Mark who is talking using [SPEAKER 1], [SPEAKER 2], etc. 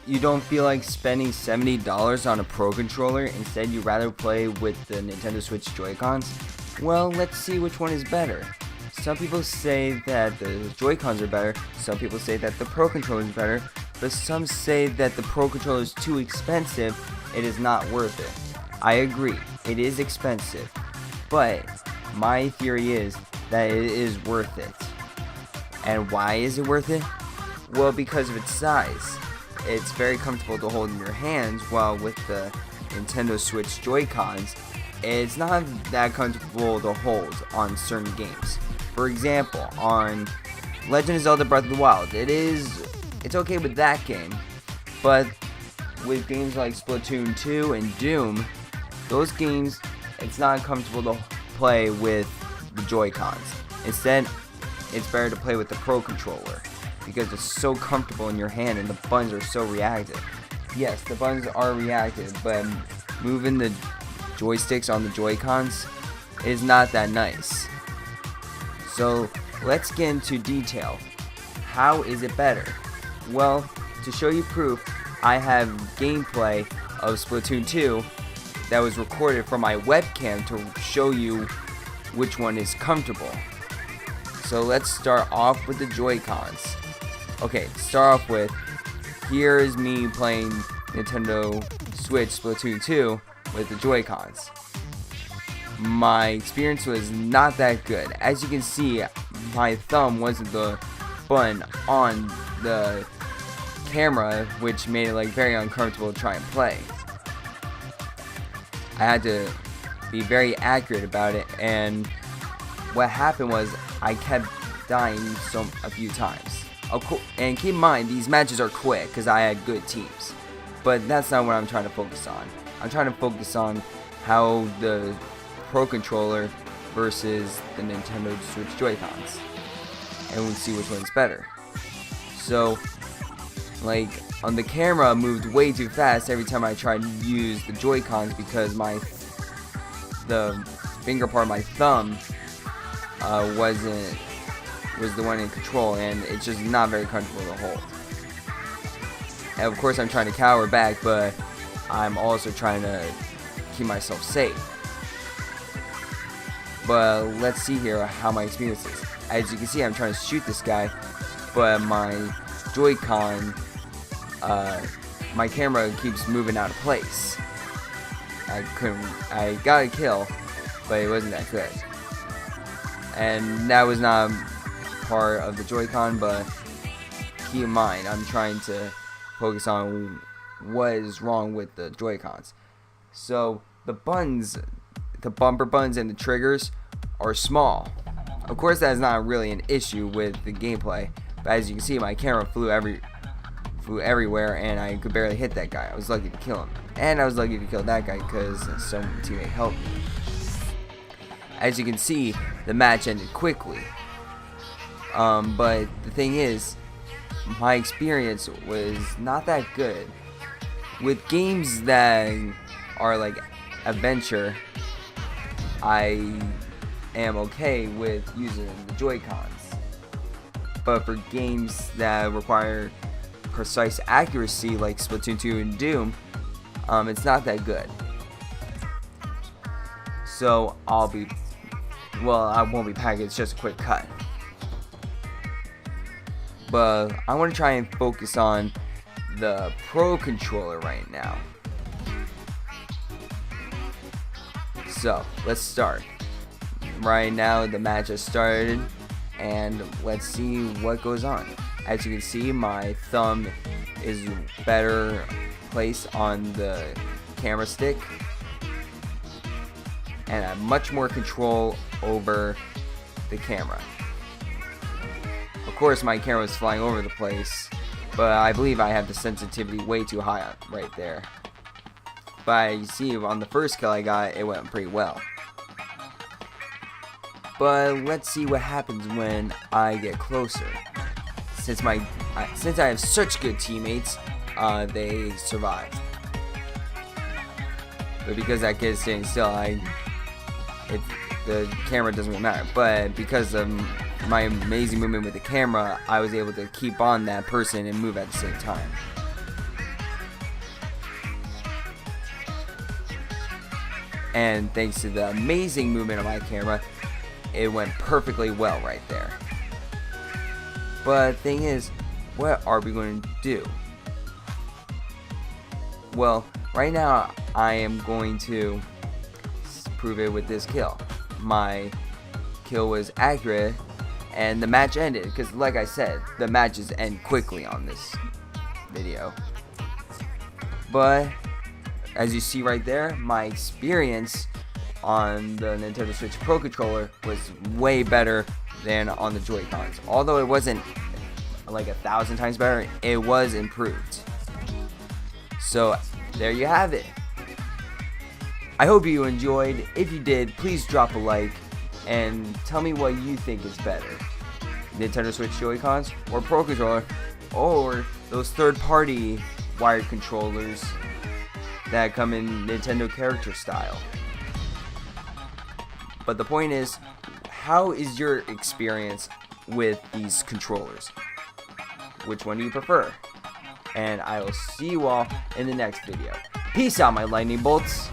[SPEAKER 1] you don't feel like spending $70 on a Pro Controller, instead you'd rather play with the Nintendo Switch Joy-Cons? Well, let's see which one is better. Some people say that the Joy-Cons are better, some people say that the Pro Controller is better, but some say that the Pro Controller is too expensive, it is not worth it. I agree, it is expensive, but my theory is that it is worth it. And why is it worth it? Well, because of its size. It's very comfortable to hold in your hands, while with the Nintendo Switch Joy-Cons, it's not that comfortable to hold on certain games. For example, on Legend of Zelda Breath of the Wild, it's okay with that game, but with games like Splatoon 2 and Doom, those games, it's not comfortable to play with the Joy-Cons. Instead, it's better to play with the Pro Controller, because it's so comfortable in your hand and the buttons are so reactive. Yes, the buttons are reactive, but moving the joysticks on the Joy-Cons is not that nice. So let's get into detail. How is it better? Well, to show you proof, I have gameplay of Splatoon 2 that was recorded from my webcam to show you which one is comfortable. So let's start off with the Joy-Cons. Okay, to start off with, here is me playing Nintendo Switch Splatoon 2 with the Joy-Cons. My experience was not that good. As you can see, my thumb wasn't the button on the camera, which made it like very uncomfortable to try and play. I had to be very accurate about it, and what happened was I kept dying a few times. And keep in mind, these matches are quick because I had good teams, but that's not what I'm trying to focus on. I'm trying to focus on how the Pro Controller versus the Nintendo Switch Joy-Cons, and we'll see which one's better. So, like, on the camera moved way too fast every time I tried to use the Joy-Cons, because the finger part of my thumb was the one in control, and it's just not very comfortable to hold. And of course I'm trying to cower back, but I'm also trying to keep myself safe. But let's see here how my experience is. As you can see, I'm trying to shoot this guy, but my Joy-Con, my camera keeps moving out of place. I got a kill, but it wasn't that good. And that was not part of the Joy-Con, but keep in mind, I'm trying to focus on what is wrong with the Joy-Cons. So the buttons, the bumper buttons and the triggers are small. Of course, that is not really an issue with the gameplay, but as you can see, my camera flew everywhere, and I could barely hit that guy. I was lucky to kill him, and I was lucky to kill that guy because some teammate helped me. As you can see, the match ended quickly. But the thing is, my experience was not that good. With games that are like adventure, I am okay with using the Joy-Cons. But for games that require precise accuracy, like Splatoon 2 and Doom, it's not that good. So I won't be packing, it's just a quick cut. But I want to try and focus on the Pro Controller right now. So let's start. Right now the match has started, and let's see what goes on. As you can see, my thumb is better placed on the camera stick, and I have much more control over the camera. Of course, my camera is flying over the place, but I believe I have the sensitivity way too high right there. But you see, on the first kill I got, it went pretty well. But let's see what happens when I get closer. Since I have such good teammates, they survive. But because that kid is standing still, the camera doesn't really matter. But because of my amazing movement with the camera, I was able to keep on that person and move at the same time. And thanks to the amazing movement of my camera, it went perfectly well right there. But thing is, what are we going to do? Well, right now I am going to prove it with this kill. My kill was accurate and the match ended, because like I said, the matches end quickly on this video. But as you see right there, my experience on the Nintendo Switch Pro Controller was way better than on the Joy-Cons. Although it wasn't like 1,000 times better, it was improved. So there you have it. I hope you enjoyed. If you did, please drop a like and tell me what you think is better, Nintendo Switch Joy-Cons or Pro Controller, or those third-party wired controllers that come in Nintendo character style. But the point is, how is your experience with these controllers? Which one do you prefer? And I will see you all in the next video. Peace out, my lightning bolts.